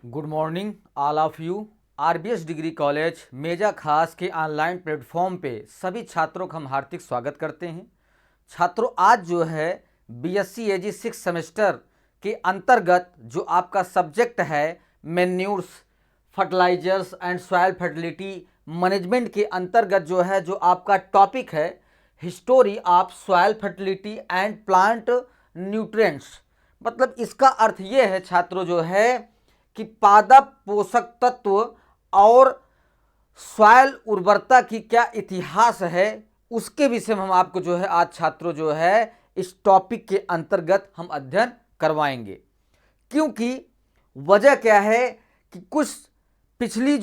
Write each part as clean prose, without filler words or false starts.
Good morning all of you. RBS degree college Meja खास के online platform पे सभी छात्रों का हम हार्दिक स्वागत करते हैं। छात्रों, आज जो है बीएससी एजी 6 सेमेस्टर के अंतर्गत जो आपका सब्जेक्ट है manures, fertilizers and soil fertility management के अंतर्गत जो आपका टॉपिक है history of soil fertility and plant nutrients. मतलब इसका अर्थ ये है छात्रों कि पादप पोषक तत्व और सॉइल उर्वरता की क्या इतिहास है, उसके विषय में हम आपको आज छात्रों इस टॉपिक के अंतर्गत हम अध्ययन करवाएंगे। क्योंकि वजह क्या है कि कुछ पिछली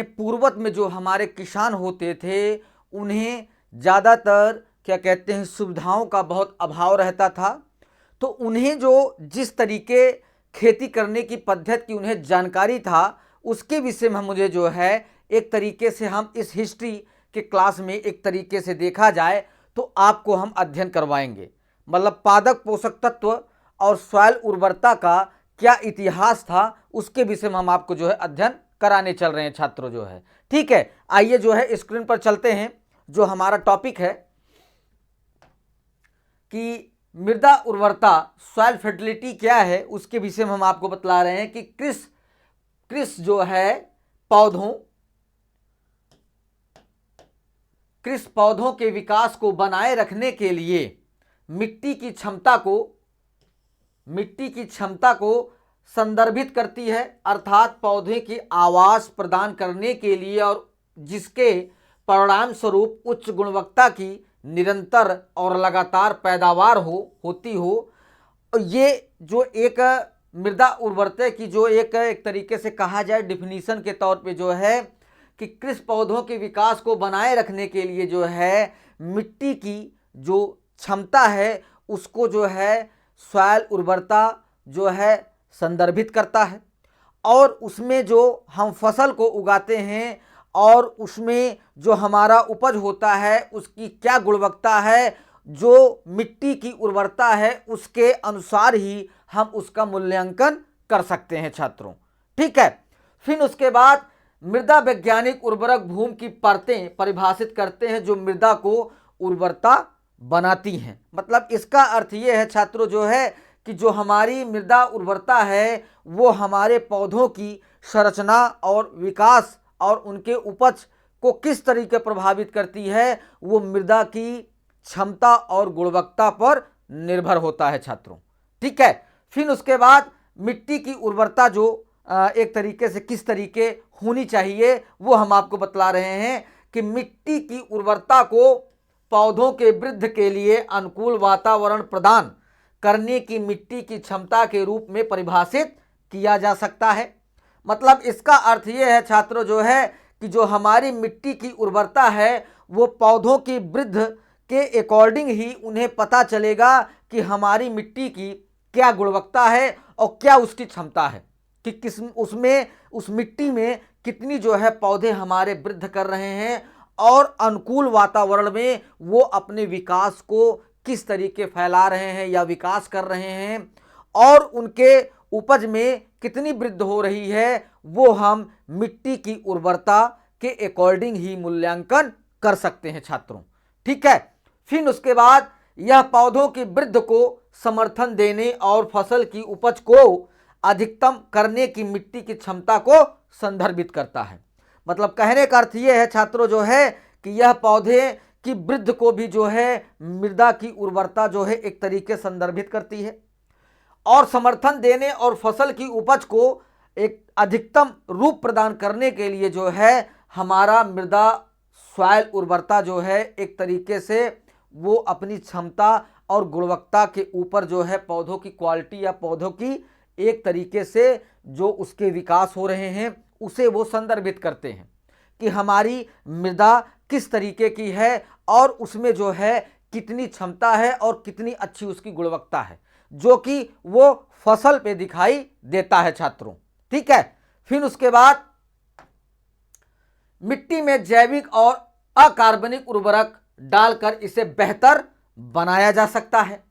पूर्वत में जो हमारे किसान होते थे उन्हें ज़्यादातर सुविधाओं का बहुत अभाव रहता था। तो उन्हें जिस तरीके खेती करने की पद्धति की उन्हें जानकारी था, उसके विषय में मुझे एक तरीके से हम इस हिस्ट्री के क्लास में एक तरीके से देखा जाए तो आपको हम अध्ययन करवाएंगे। मतलब पादप पोषक तत्व और सॉइल उर्वरता का क्या इतिहास था, उसके विषय में हम आपको अध्ययन कराने चल रहे हैं छात्रों ठीक है। आइए स्क्रीन पर चलते हैं। जो हमारा टॉपिक है कि मृदा उर्वरता सॉइल फर्टिलिटी क्या है, उसके विषय में हम आपको बतला रहे हैं कि कृषि पौधों के विकास को बनाए रखने के लिए मिट्टी की क्षमता को संदर्भित करती है, अर्थात पौधे की आवास प्रदान करने के लिए और जिसके परिणाम स्वरूप उच्च गुणवत्ता की निरंतर और लगातार पैदावार होती हो। ये जो एक मृदा उर्वरता की एक तरीके से कहा जाए डेफिनीशन के तौर पे कि कृषि पौधों के विकास को बनाए रखने के लिए मिट्टी की जो क्षमता है उसको सॉइल उर्वरता संदर्भित करता है। और उसमें जो हम फसल को उगाते हैं और उसमें जो हमारा उपज होता है उसकी क्या गुणवत्ता है, जो मिट्टी की उर्वरता है उसके अनुसार ही हम उसका मूल्यांकन कर सकते हैं छात्रों, ठीक है। फिर उसके बाद मृदा वैज्ञानिक उर्वरक भूमि की परतें परिभाषित करते हैं जो मृदा को उर्वरता बनाती हैं। मतलब इसका अर्थ ये है छात्रों कि जो हमारी मृदा उर्वरता है वो हमारे पौधों की संरचना और विकास और उनके उपज को किस तरीके प्रभावित करती है, वो मृदा की क्षमता और गुणवत्ता पर निर्भर होता है छात्रों, ठीक है। फिर उसके बाद मिट्टी की उर्वरता एक तरीके से किस तरीके होनी चाहिए वो हम आपको बतला रहे हैं कि मिट्टी की उर्वरता को पौधों के वृद्धि के लिए अनुकूल वातावरण प्रदान करने की मिट्टी की क्षमता के रूप में परिभाषित किया जा सकता है। मतलब इसका अर्थ ये है छात्रों कि जो हमारी मिट्टी की उर्वरता है वो पौधों की वृद्धि के अकॉर्डिंग ही उन्हें पता चलेगा कि हमारी मिट्टी की क्या गुणवत्ता है और क्या उसकी क्षमता है कि उस मिट्टी में कितनी पौधे हमारे वृद्धि कर रहे हैं और अनुकूल वातावरण में वो अपने विकास को किस तरीके फैला रहे हैं या विकास कर रहे हैं और उनके उपज में कितनी वृद्धि हो रही है, वो हम मिट्टी की उर्वरता के अकॉर्डिंग ही मूल्यांकन कर सकते हैं छात्रों, ठीक है। फिर उसके बाद यह पौधों की वृद्धि को समर्थन देने और फसल की उपज को अधिकतम करने की मिट्टी की क्षमता को संदर्भित करता है। मतलब कहने का अर्थ यह है छात्रों कि यह पौधे की वृद्धि को भी मृदा की उर्वरता एक तरीके संदर्भित करती है और समर्थन देने और फसल की उपज को एक अधिकतम रूप प्रदान करने के लिए हमारा मृदा सॉइल उर्वरता एक तरीके से वो अपनी क्षमता और गुणवत्ता के ऊपर पौधों की क्वालिटी या पौधों की एक तरीके से जो उसके विकास हो रहे हैं उसे वो संदर्भित करते हैं कि हमारी मृदा किस तरीके की है और उसमें कितनी क्षमता है और कितनी अच्छी उसकी गुणवत्ता है, जो कि वो फसल पे दिखाई देता है छात्रों, ठीक है। फिर उसके बाद मिट्टी में जैविक और अकार्बनिक उर्वरक डालकर इसे बेहतर बनाया जा सकता है।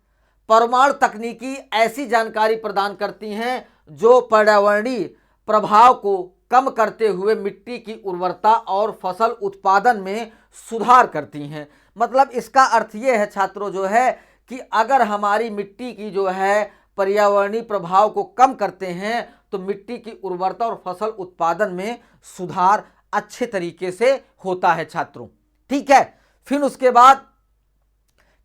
परमाणु तकनीकी ऐसी जानकारी प्रदान करती हैं जो पर्यावरणीय प्रभाव को कम करते हुए मिट्टी की उर्वरता और फसल उत्पादन में सुधार करती हैं। मतलब इसका अर्थ ये है छात्रों जो है कि अगर हमारी मिट्टी की जो है पर्यावरणीय प्रभाव को कम करते हैं तो मिट्टी की उर्वरता और फसल उत्पादन में सुधार अच्छे तरीके से होता है छात्रों। ठीक है, फिर उसके बाद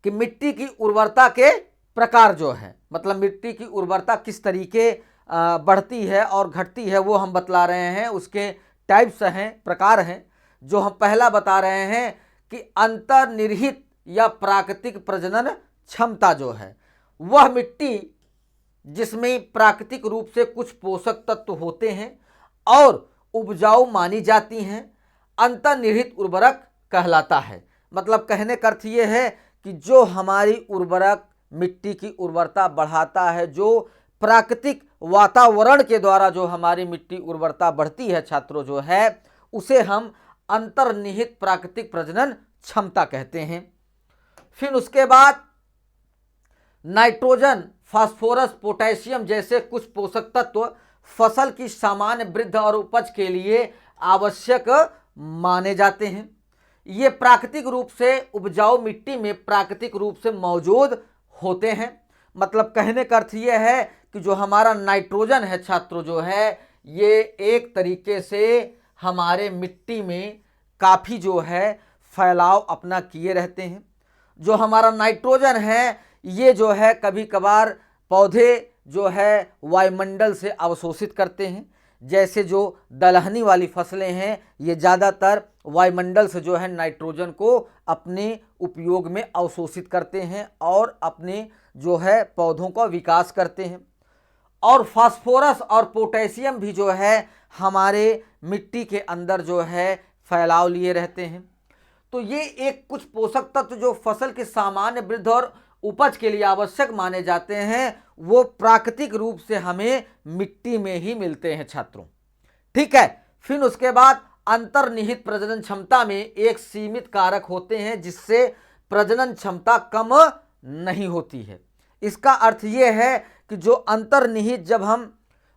कि मिट्टी की उर्वरता के प्रकार जो है, मतलब मिट्टी की उर्वरता किस तरीके बढ़ती है और घटती है वो हम बतला रहे हैं। उसके टाइप्स हैं, प्रकार हैं। जो हम पहला बता रहे हैं कि अंतर्निहित या प्राकृतिक प्रजनन क्षमता जो है, वह मिट्टी जिसमें प्राकृतिक रूप से कुछ पोषक तत्व होते हैं और उपजाऊ मानी जाती हैं, अंतर्निहित उर्वरक कहलाता है। मतलब कहने का अर्थ ये है कि जो हमारी उर्वरक मिट्टी की उर्वरता बढ़ाता है, जो प्राकृतिक वातावरण के द्वारा जो हमारी मिट्टी उर्वरता बढ़ती है छात्रों जो है, उसे हम अंतर्निहित प्राकृतिक प्रजनन क्षमता कहते हैं। फिर उसके बाद नाइट्रोजन, फास्फोरस, पोटेशियम जैसे कुछ पोषक तत्व फसल की सामान्य वृद्धि और उपज के लिए आवश्यक माने जाते हैं। ये प्राकृतिक रूप से उपजाऊ मिट्टी में प्राकृतिक रूप से मौजूद होते हैं। मतलब कहने का अर्थ ये है कि जो हमारा नाइट्रोजन है छात्रों जो है, ये एक तरीके से हमारे मिट्टी में काफ़ी जो है फैलाव अपना किए रहते हैं। जो हमारा नाइट्रोजन है ये जो है कभी कभार पौधे जो है वायुमंडल से अवशोषित करते हैं। जैसे जो दलहनी वाली फसलें हैं ये ज़्यादातर वायुमंडल से जो है नाइट्रोजन को अपने उपयोग में अवशोषित करते हैं और अपने जो है पौधों का विकास करते हैं। और फास्फोरस और पोटेशियम भी जो है हमारे मिट्टी के अंदर जो है फैलाव लिए रहते हैं। तो ये एक कुछ पोषक तत्व जो फसल की सामान्य वृद्धि और उपज के लिए आवश्यक माने जाते हैं, वो प्राकृतिक रूप से हमें मिट्टी में ही मिलते हैं छात्रों। ठीक है, फिर उसके बाद अंतर्निहित प्रजनन क्षमता में एक सीमित कारक होते हैं जिससे प्रजनन क्षमता कम नहीं होती है। इसका अर्थ ये है कि जो अंतर्निहित, जब हम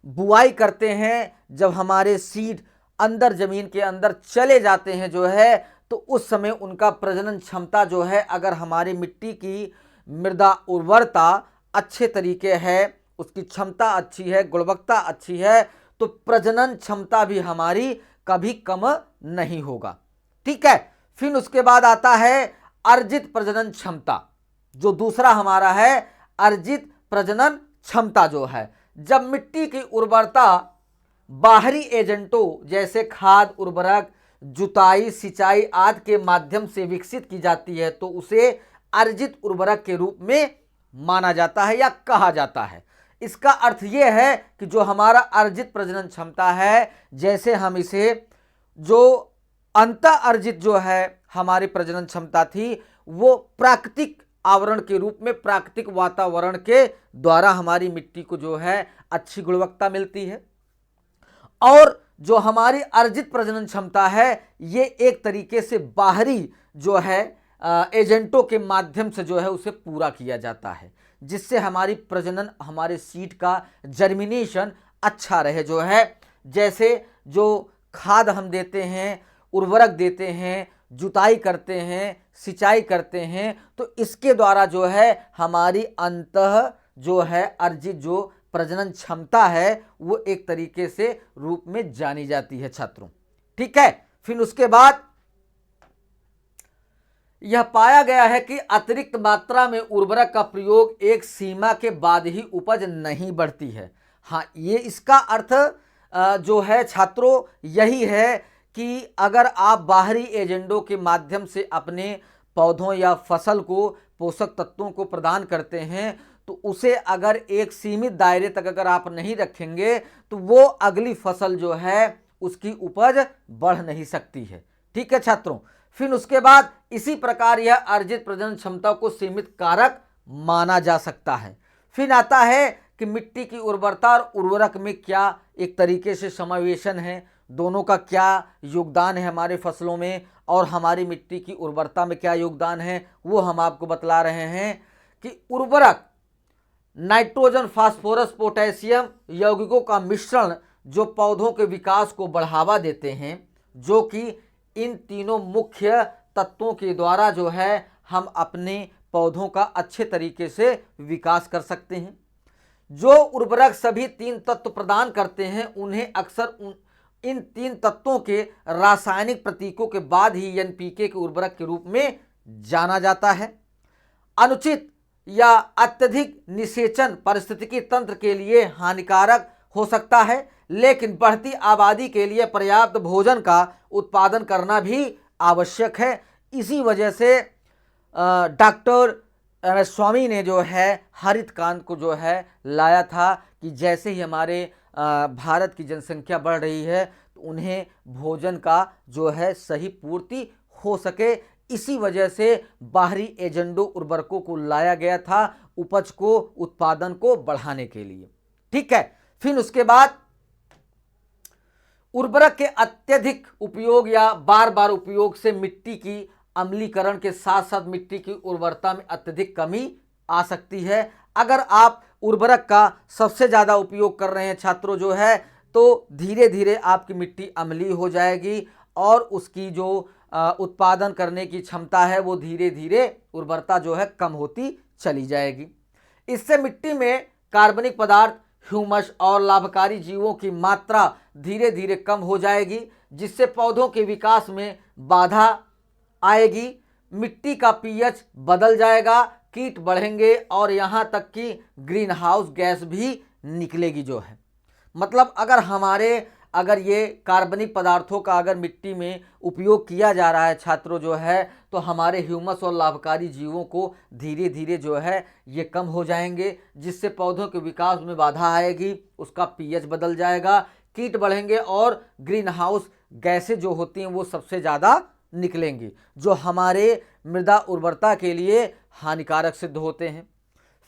बुआई करते हैं, जब हमारे सीड अंदर जमीन के अंदर चले जाते हैं जो है, तो उस समय उनका प्रजनन क्षमता जो है, अगर हमारी मिट्टी की मृदा उर्वरता अच्छे तरीके है, उसकी क्षमता अच्छी है, गुणवत्ता अच्छी है, तो प्रजनन क्षमता भी हमारी कभी कम नहीं होगा। ठीक है, फिर उसके बाद आता है अर्जित प्रजनन क्षमता। जो दूसरा हमारा है अर्जित प्रजनन क्षमता जो है, जब मिट्टी की उर्वरता बाहरी एजेंटों जैसे खाद, उर्वरक, जुताई, सिंचाई आदि के माध्यम से विकसित की जाती है तो उसे अर्जित उर्वरक के रूप में माना जाता है या कहा जाता है। इसका अर्थ ये है कि जो हमारा अर्जित प्रजनन क्षमता है, जैसे हम इसे जो अंतः अर्जित जो है हमारी प्रजनन क्षमता थी, वो प्राकृतिक आवरण के रूप में प्राकृतिक वातावरण के द्वारा हमारी मिट्टी को जो है अच्छी गुणवत्ता मिलती है। और जो हमारी अर्जित प्रजनन क्षमता है ये एक तरीके से बाहरी जो है एजेंटों के माध्यम से जो है उसे पूरा किया जाता है, जिससे हमारी प्रजनन, हमारे सीड का जर्मिनेशन अच्छा रहे जो है। जैसे जो खाद हम देते हैं, उर्वरक देते हैं, जुताई करते हैं, सिंचाई करते हैं, तो इसके द्वारा जो है हमारी अंतः जो है अर्जित जो प्रजनन क्षमता है वो एक तरीके से रूप में जानी जाती है छात्रों। ठीक है, फिर उसके बाद यह पाया गया है कि अतिरिक्त मात्रा में उर्वरक का प्रयोग एक सीमा के बाद ही उपज नहीं बढ़ती है। हाँ, ये इसका अर्थ जो है छात्रों यही है कि अगर आप बाहरी एजेंडों के माध्यम से अपने पौधों या फसल को पोषक तत्वों को प्रदान करते हैं तो उसे अगर एक सीमित दायरे तक अगर आप नहीं रखेंगे तो वो अगली फसल जो है उसकी उपज बढ़ नहीं सकती है। ठीक है छात्रों, फिर उसके बाद इसी प्रकार यह अर्जित प्रजनन क्षमता को सीमित कारक माना जा सकता है। फिर आता है कि मिट्टी की उर्वरता और उर्वरक में क्या एक तरीके से समावेशन है, दोनों का क्या योगदान है हमारे फसलों में और हमारी मिट्टी की उर्वरता में क्या योगदान है, वो हम आपको बतला रहे हैं कि उर्वरक नाइट्रोजन, फास्फोरस, पोटेशियम यौगिकों का मिश्रण जो पौधों के विकास को बढ़ावा देते हैं, जो कि इन तीनों मुख्य तत्वों के द्वारा जो है हम अपने पौधों का अच्छे तरीके से विकास कर सकते हैं। जो उर्वरक सभी तीन तत्व प्रदान करते हैं उन्हें अक्सर इन तीन तत्वों के रासायनिक प्रतीकों के बाद ही एनपीके के उर्वरक के रूप में जाना जाता है। अनुचित या अत्यधिक निषेचन पारिस्थितिकी तंत्र के लिए हानिकारक हो सकता है, लेकिन बढ़ती आबादी के लिए पर्याप्त भोजन का उत्पादन करना भी आवश्यक है। इसी वजह से डॉक्टर स्वामी ने जो है हरित क्रांति को जो है लाया था कि जैसे ही हमारे भारत की जनसंख्या बढ़ रही है तो उन्हें भोजन का जो है सही पूर्ति हो सके। इसी वजह से बाहरी एजेंडों उर्वरकों को लाया गया था उपज को, उत्पादन को बढ़ाने के लिए। ठीक है, फिर उसके बाद उर्वरक के अत्यधिक उपयोग या बार बार उपयोग से मिट्टी की अम्लीकरण के साथ साथ मिट्टी की उर्वरता में अत्यधिक कमी आ सकती है। अगर आप उर्वरक का सबसे ज़्यादा उपयोग कर रहे हैं छात्रों जो है, तो धीरे धीरे आपकी मिट्टी अम्लीय हो जाएगी और उसकी जो उत्पादन करने की क्षमता है वो धीरे धीरे उर्वरता जो है कम होती चली जाएगी। इससे मिट्टी में कार्बनिक पदार्थ, ह्यूमस और लाभकारी जीवों की मात्रा धीरे धीरे कम हो जाएगी, जिससे पौधों के विकास में बाधा आएगी। मिट्टी का पीएच बदल जाएगा, कीट बढ़ेंगे और यहाँ तक कि ग्रीन हाउस गैस भी निकलेगी जो है। मतलब अगर ये कार्बनिक पदार्थों का अगर मिट्टी में उपयोग किया जा रहा है छात्रों जो है, तो हमारे ह्यूमस और लाभकारी जीवों को धीरे धीरे जो है ये कम हो जाएंगे, जिससे पौधों के विकास में बाधा आएगी, उसका पीएच बदल जाएगा, कीट बढ़ेंगे और ग्रीन हाउस गैसें जो होती हैं वो सबसे ज़्यादा निकलेंगी, जो हमारे मृदा उर्वरता के लिए हानिकारक सिद्ध होते हैं।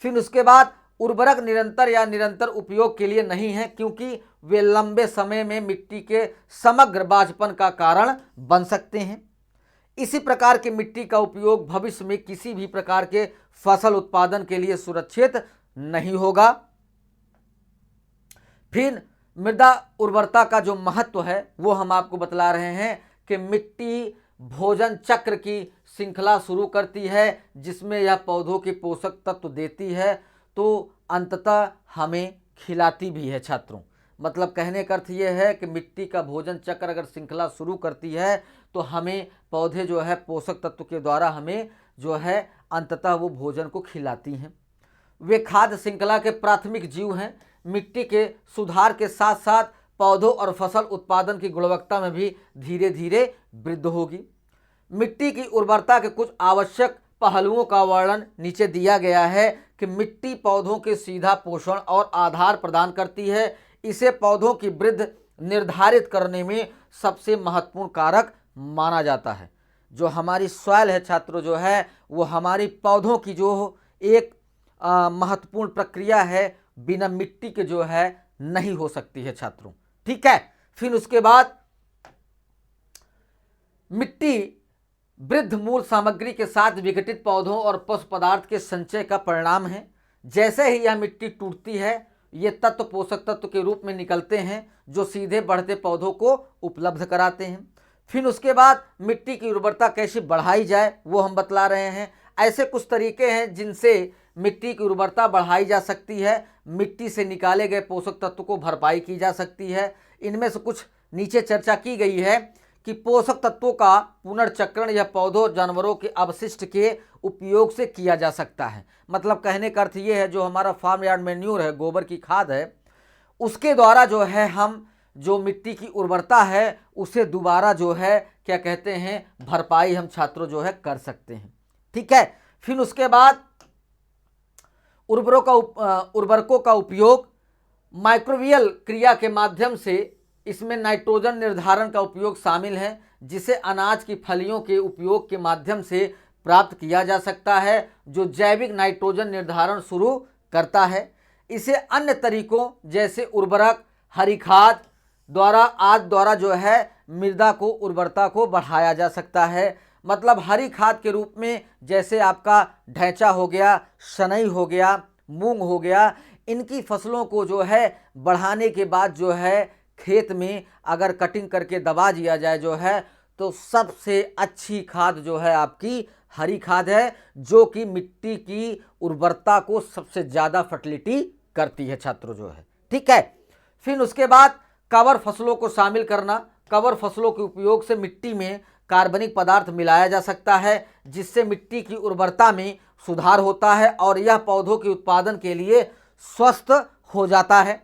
फिर उसके बाद उर्वरक निरंतर उपयोग के लिए नहीं है, क्योंकि वे लंबे समय में मिट्टी के समग्र बांझपन का कारण बन सकते हैं। इसी प्रकार की मिट्टी का उपयोग भविष्य में किसी भी प्रकार के फसल उत्पादन के लिए सुरक्षित नहीं होगा। फिर मृदा उर्वरता का जो महत्व है वो हम आपको बतला रहे हैं कि मिट्टी भोजन चक्र की श्रृंखला शुरू करती है, जिसमें यह पौधों के पोषक तत्व देती है तो अंततः हमें खिलाती भी है छात्रों। मतलब कहने का अर्थ ये है कि मिट्टी का भोजन चक्र अगर श्रृंखला शुरू करती है तो हमें पौधे जो है पोषक तत्व के द्वारा हमें जो है अंततः वो भोजन को खिलाती हैं। वे खाद्य श्रृंखला के प्राथमिक जीव हैं। मिट्टी के सुधार के साथ साथ पौधों और फसल उत्पादन की गुणवत्ता में भी धीरे धीरे वृद्धि होगी। मिट्टी की उर्वरता के कुछ आवश्यक पहलुओं का वर्णन नीचे दिया गया है कि मिट्टी पौधों के सीधा पोषण और आधार प्रदान करती है। इसे पौधों की वृद्धि निर्धारित करने में सबसे महत्वपूर्ण कारक माना जाता है। जो हमारी सॉइल है छात्रों जो है वो हमारी पौधों की जो एक महत्वपूर्ण प्रक्रिया है, बिना मिट्टी के जो है नहीं हो सकती है छात्रों। ठीक है, फिर उसके बाद मिट्टी वृद्ध मूल सामग्री के साथ विघटित पौधों और पशु पदार्थ के संचय का परिणाम है। जैसे ही यह मिट्टी टूटती है ये तत्व पोषक तत्व के रूप में निकलते हैं, जो सीधे बढ़ते पौधों को उपलब्ध कराते हैं। फिर उसके बाद मिट्टी की उर्वरता कैसे बढ़ाई जाए वो हम बतला रहे हैं। ऐसे कुछ तरीके हैं जिनसे मिट्टी की उर्वरता बढ़ाई जा सकती है, मिट्टी से निकाले गए पोषक तत्व को भरपाई की जा सकती है। इनमें से कुछ नीचे चर्चा की गई है कि पोषक तत्वों का पुनर्चक्रण या पौधों जानवरों के अवशिष्ट के उपयोग से किया जा सकता है। मतलब कहने का अर्थ ये है, जो हमारा फार्म यार्ड मैन्यूर है, गोबर की खाद है, उसके द्वारा जो है हम जो मिट्टी की उर्वरता है उसे दोबारा जो है क्या कहते हैं भरपाई हम छात्रों जो है कर सकते हैं। ठीक है, फिर उसके बाद उर्वरकों का उपयोग माइक्रोबियल क्रिया के माध्यम से, इसमें नाइट्रोजन निर्धारण का उपयोग शामिल है, जिसे अनाज की फलियों के उपयोग के माध्यम से प्राप्त किया जा सकता है, जो जैविक नाइट्रोजन निर्धारण शुरू करता है। इसे अन्य तरीकों जैसे उर्वरक, हरी खाद द्वारा जो है मृदा को उर्वरता को बढ़ाया जा सकता है। मतलब हरी खाद के रूप में जैसे आपका ढैंचा हो गया, सनई हो गया, मूंग हो गया, इनकी फसलों को जो है बढ़ाने के बाद जो है खेत में अगर कटिंग करके दबा दिया जाए जो है, तो सबसे अच्छी खाद जो है आपकी हरी खाद है, जो कि मिट्टी की उर्वरता को सबसे ज़्यादा फर्टिलिटी करती है छात्रों जो है। ठीक है, फिर उसके बाद कवर फसलों को शामिल करना। कवर फसलों के उपयोग से मिट्टी में कार्बनिक पदार्थ मिलाया जा सकता है, जिससे मिट्टी की उर्वरता में सुधार होता है और यह पौधों के उत्पादन के लिए स्वस्थ हो जाता है।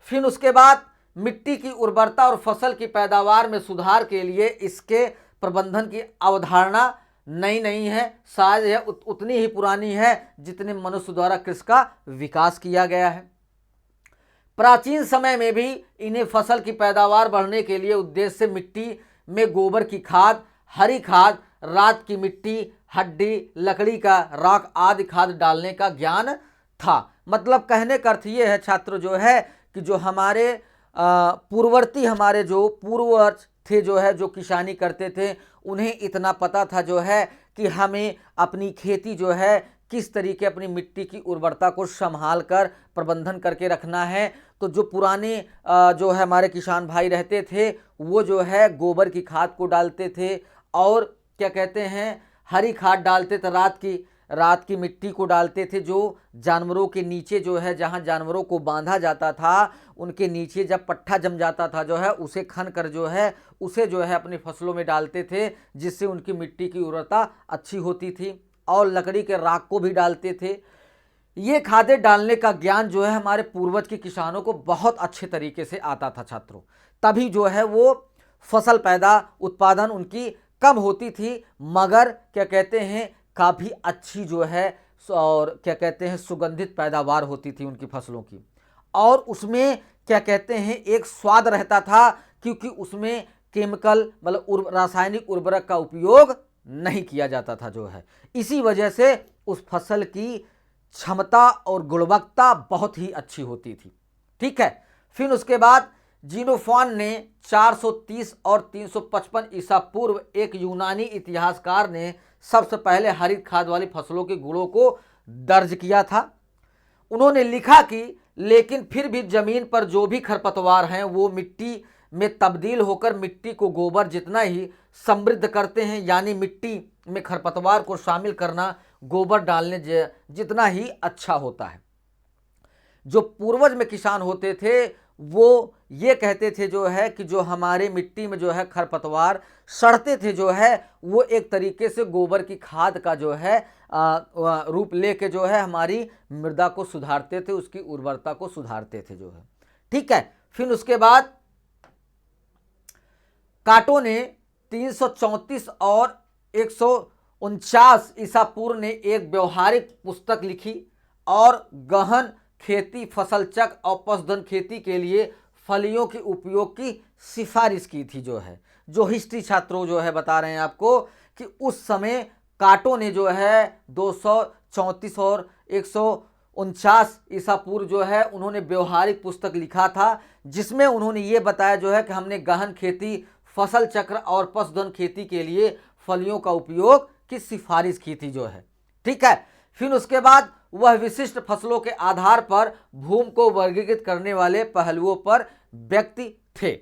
फिर उसके बाद मिट्टी की उर्वरता और फसल की पैदावार में सुधार के लिए इसके प्रबंधन की अवधारणा नई नहीं है, शायद यह उतनी ही पुरानी है जितने मनुष्य द्वारा कृषि का विकास किया गया है। प्राचीन समय में भी इन्हें फसल की पैदावार बढ़ने के लिए उद्देश्य से मिट्टी में गोबर की खाद, हरी खाद, रात की मिट्टी, हड्डी, लकड़ी का राख आदि खाद डालने का ज्ञान था। मतलब कहने का अर्थ ये है छात्र जो है कि जो हमारे पूर्ववर्ती हमारे जो पूर्वज थे जो है, जो किसानी करते थे, उन्हें इतना पता था जो है कि हमें अपनी खेती जो है किस तरीके अपनी मिट्टी की उर्वरता को संभाल कर प्रबंधन करके रखना है। तो जो पुराने जो है हमारे किसान भाई रहते थे, वो जो है गोबर की खाद को डालते थे और क्या कहते हैं हरी खाद डालते थे, रात की मिट्टी को डालते थे, जो जानवरों के नीचे जो है, जहाँ जानवरों को बांधा जाता था, उनके नीचे जब पट्ठा जम जाता था जो है, उसे खन कर जो है उसे जो है अपनी फसलों में डालते थे, जिससे उनकी मिट्टी की उर्वरता अच्छी होती थी। और लकड़ी के राख को भी डालते थे। ये खादें डालने का ज्ञान जो है हमारे पूर्वज के किसानों को बहुत अच्छे तरीके से आता था छात्रों, तभी जो है वो फसल उत्पादन उनकी कम होती थी, मगर क्या कहते हैं काफ़ी अच्छी जो है और क्या कहते हैं सुगंधित पैदावार होती थी उनकी फसलों की। और उसमें क्या कहते हैं एक स्वाद रहता था, क्योंकि उसमें केमिकल मतलब रासायनिक उर्वरक का उपयोग नहीं किया जाता था जो है। इसी वजह से उस फसल की क्षमता और गुणवत्ता बहुत ही अच्छी होती थी। ठीक है, फिर उसके बाद जीनोफॉन ने 430 और 355 ईसा पूर्व एक यूनानी इतिहासकार ने सबसे पहले हरित खाद वाली फसलों के गुणों को दर्ज किया था। उन्होंने लिखा कि लेकिन फिर भी जमीन पर जो भी खरपतवार हैं वो मिट्टी में तब्दील होकर मिट्टी को गोबर जितना ही समृद्ध करते हैं, यानी मिट्टी में खरपतवार को शामिल करना गोबर डालने जितना ही अच्छा होता है। जो पूर्वज में किसान होते थे वो ये कहते थे जो है कि जो हमारे मिट्टी में जो है खरपतवार सड़ते थे जो है, वो एक तरीके से गोबर की खाद का जो है रूप लेके जो है हमारी मृदा को सुधारते थे, उसकी उर्वरता को सुधारते थे जो है। ठीक है, फिर उसके बाद काटो ने 334 और 149 ईसा पूर्व ने एक व्यवहारिक पुस्तक लिखी और गहन खेती, फसल चक्र और पशुधन खेती के लिए फलियों के उपयोग की सिफारिश की थी जो है। जो हिस्ट्री छात्रों जो है बता रहे हैं आपको कि उस समय काटो ने जो है 234 और 149 ईसा पूर्व जो है उन्होंने व्यवहारिक पुस्तक लिखा था, जिसमें उन्होंने ये बताया जो है कि हमने गहन खेती, फसल चक्र और पशुधन खेती के लिए फलियों का उपयोग की सिफारिश की थी जो है। ठीक है, फिर उसके बाद वह विशिष्ट फसलों के आधार पर भूमि को वर्गीकृत करने वाले पहलुओं पर व्यक्ति थे।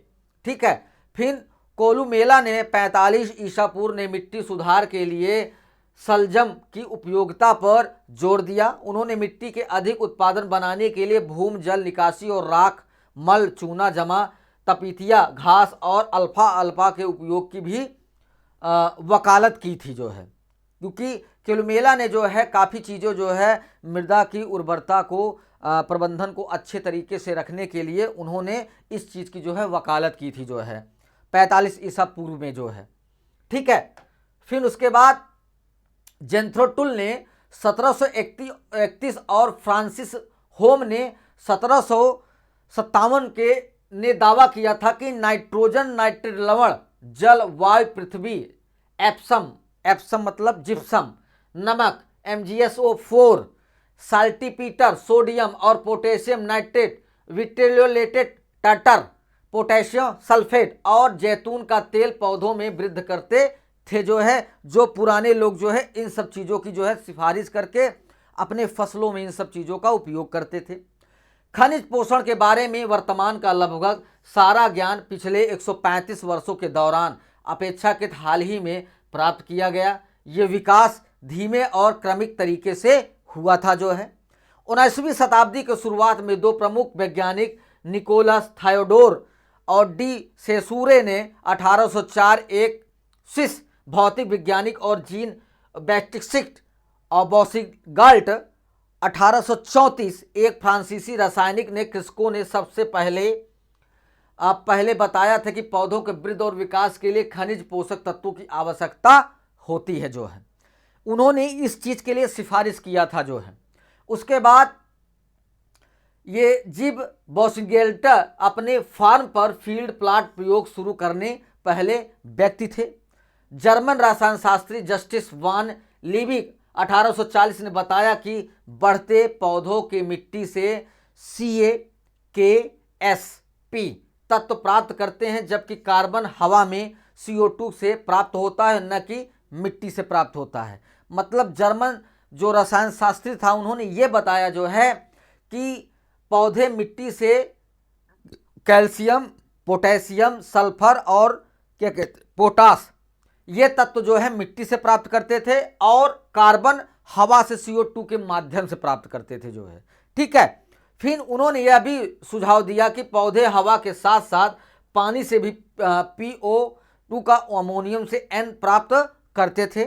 ठीक है, फिर कोलुमेला ने 45 ईसा पूर्व ने मिट्टी सुधार के लिए सलजम की उपयोगिता पर जोर दिया। उन्होंने मिट्टी के अधिक उत्पादन बनाने के लिए भूमि जल निकासी और राख, मल, चूना जमा, तपीतिया, घास और अल्फा के उपयोग की भी वकालत की थी जो है, क्योंकि कोलुमेला ने जो है काफ़ी चीज़ों जो है मृदा की उर्वरता को प्रबंधन को अच्छे तरीके से रखने के लिए उन्होंने इस चीज़ की जो है वकालत की थी जो है 45 ईसा पूर्व में जो है। ठीक है, फिर उसके बाद जेंथ्रोटुल ने 1731 और फ्रांसिस होम ने 1757 के ने दावा किया था कि नाइट्रोजन, नाइट्रेट लवण, जल, वायु, पृथ्वी, एप्सम मतलब जिप्सम, नमक MgSO4, साल्टीपीटर, सोडियम और potassium nitrate, vitriolated tartar, potassium sulphate और जैतून का तेल पौधों में वृद्धि करते थे जो है। जो पुराने लोग जो है इन सब चीज़ों की जो है सिफारिश करके अपने फसलों में इन सब चीज़ों का उपयोग करते थे। खनिज पोषण के बारे में वर्तमान का लगभग सारा ज्ञान पिछले 135 वर्षों के दौरान अपेक्षाकृत हाल ही में प्राप्त किया गया। ये विकास धीमे और क्रमिक तरीके से हुआ था जो है। 19वीं शताब्दी के शुरुआत में दो प्रमुख वैज्ञानिक निकोलस थायोडोर और डी सेसूरे ने 1804 एक स्विस भौतिक वैज्ञानिक और जीन बैप्टिस्ट और बॉसिगाल्ट 1834 एक फ्रांसीसी रासायनिक ने कृषकों ने सबसे पहले बताया था कि पौधों के वृद्धि और विकास के लिए खनिज पोषक तत्वों की आवश्यकता होती है जो है। उन्होंने इस चीज के लिए सिफारिश किया था जो है। उसके बाद ये जिब बॉसिगेल्ट अपने फार्म पर फील्ड प्लॉट प्रयोग शुरू करने पहले व्यक्ति थे। जर्मन रसायन शास्त्री जस्टिस वान लीविक 1840 ने बताया कि बढ़ते पौधों के मिट्टी से CaKsP तत्व प्राप्त करते हैं, जबकि कार्बन हवा में CO2 से प्राप्त होता है, न कि मिट्टी से प्राप्त होता है। मतलब जर्मन जो रसायन शास्त्री था उन्होंने ये बताया जो है कि पौधे मिट्टी से कैल्शियम, पोटेशियम, सल्फर और क्या कहते पोटास ये तत्व जो है मिट्टी से प्राप्त करते थे और कार्बन हवा से CO2 के माध्यम से प्राप्त करते थे जो है। ठीक है। फिर उन्होंने यह भी सुझाव दिया कि पौधे हवा के साथ साथ पानी से भी PO2 का अमोनियम से N प्राप्त करते थे।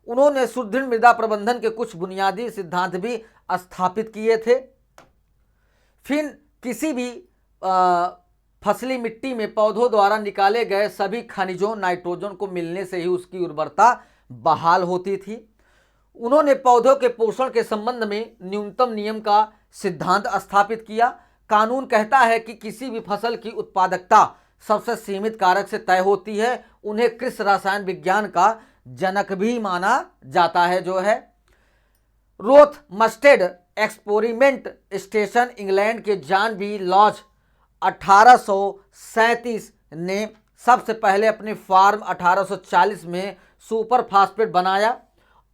उन्होंने सुदृढ़ मृदा प्रबंधन के कुछ बुनियादी सिद्धांत भी स्थापित किए थे। फिर किसी भी फसली मिट्टी में पौधों द्वारा निकाले गए सभी खनिजों नाइट्रोजन को मिलने से ही उसकी उर्वरता बहाल होती थी। उन्होंने पौधों के पोषण के संबंध में न्यूनतम नियम का सिद्धांत स्थापित किया। कानून कहता है कि किसी भी फसल की उत्पादकता सबसे सीमित कारक से तय होती है। उन्हें कृषि रसायन विज्ञान का जनक भी माना जाता है जो है। रोथ मस्टेड एक्सपेरिमेंट स्टेशन इंग्लैंड के जॉन बी लॉज 1837 ने सबसे पहले अपने फार्म 1840 में सुपर फास्फेट बनाया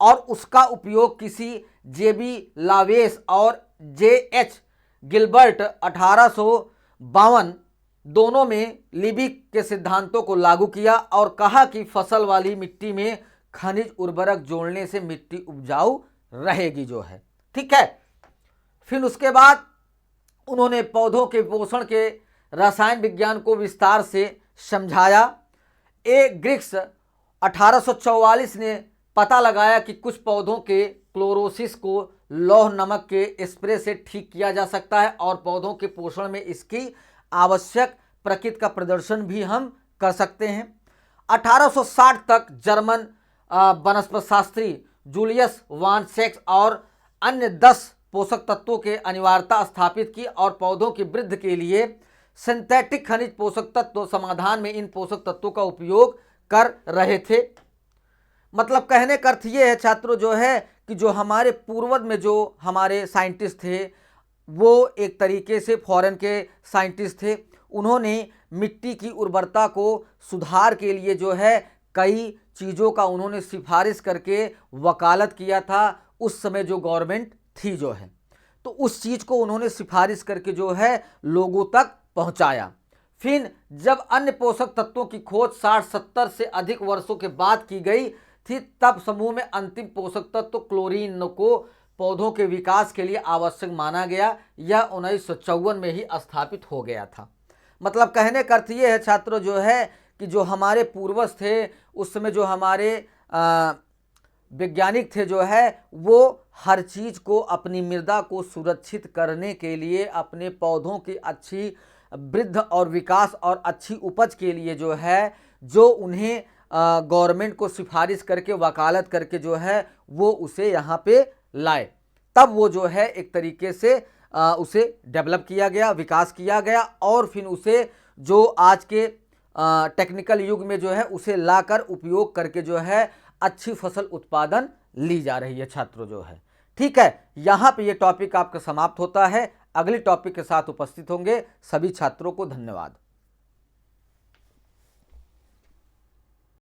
और उसका उपयोग किसी JB लावेस और JH गिलबर्ट 1852 दोनों में लिबिक के सिद्धांतों को लागू किया और कहा कि फसल वाली मिट्टी में खनिज उर्वरक जोड़ने से मिट्टी उपजाऊ रहेगी जो है। ठीक है। फिर उसके बाद उन्होंने पौधों के पोषण के रसायन विज्ञान को विस्तार से समझाया। ए ग्रिक्स 1844 ने पता लगाया कि कुछ पौधों के क्लोरोसिस को लौह नमक के स्प्रे से ठीक किया जा सकता है और पौधों के पोषण में इसकी आवश्यक प्रकृति का प्रदर्शन भी हम कर सकते हैं। 1860 तक जर्मन वनस्पति शास्त्री जूलियस वान सेक्स और अन्य 10 पोषक तत्वों के अनिवार्यता स्थापित की और पौधों की वृद्धि के लिए सिंथेटिक खनिज पोषक तत्व समाधान में इन पोषक तत्वों का उपयोग कर रहे थे। मतलब कहने का अर्थ ये है छात्रों जो है कि जो हमारे पूर्वज में जो हमारे साइंटिस्ट थे वो एक तरीके से फॉरेन के साइंटिस्ट थे। उन्होंने मिट्टी की उर्वरता को सुधार के लिए जो है कई चीज़ों का उन्होंने सिफारिश करके वकालत किया था। उस समय जो गवर्नमेंट थी जो है तो उस चीज़ को उन्होंने सिफारिश करके जो है लोगों तक पहुंचाया। फिर जब अन्य पोषक तत्वों की खोज 60-70 से अधिक वर्षों के बाद की गई थी तब समूह में अंतिम पोषक तत्व क्लोरीन को पौधों के विकास के लिए आवश्यक माना गया। यह 1954 में ही स्थापित हो गया था। मतलब कहने का अर्थ ये है छात्रों जो है कि जो हमारे पूर्वज थे उस समय जो हमारे वैज्ञानिक थे जो है वो हर चीज़ को अपनी मृदा को सुरक्षित करने के लिए अपने पौधों की अच्छी वृद्धि और विकास और अच्छी उपज के लिए जो है जो उन्हें गवर्नमेंट को सिफारिश करके वकालत करके जो है वो उसे यहाँ पे लाए। तब वो जो है एक तरीके से उसे डेवलप किया गया, विकास किया गया और फिर उसे जो आज के टेक्निकल युग में जो है उसे लाकर उपयोग करके जो है अच्छी फसल उत्पादन ली जा रही है छात्रों जो है। ठीक है, यहाँ पे ये टॉपिक आपका समाप्त होता है। अगले टॉपिक के साथ उपस्थित होंगे। सभी छात्रों को धन्यवाद।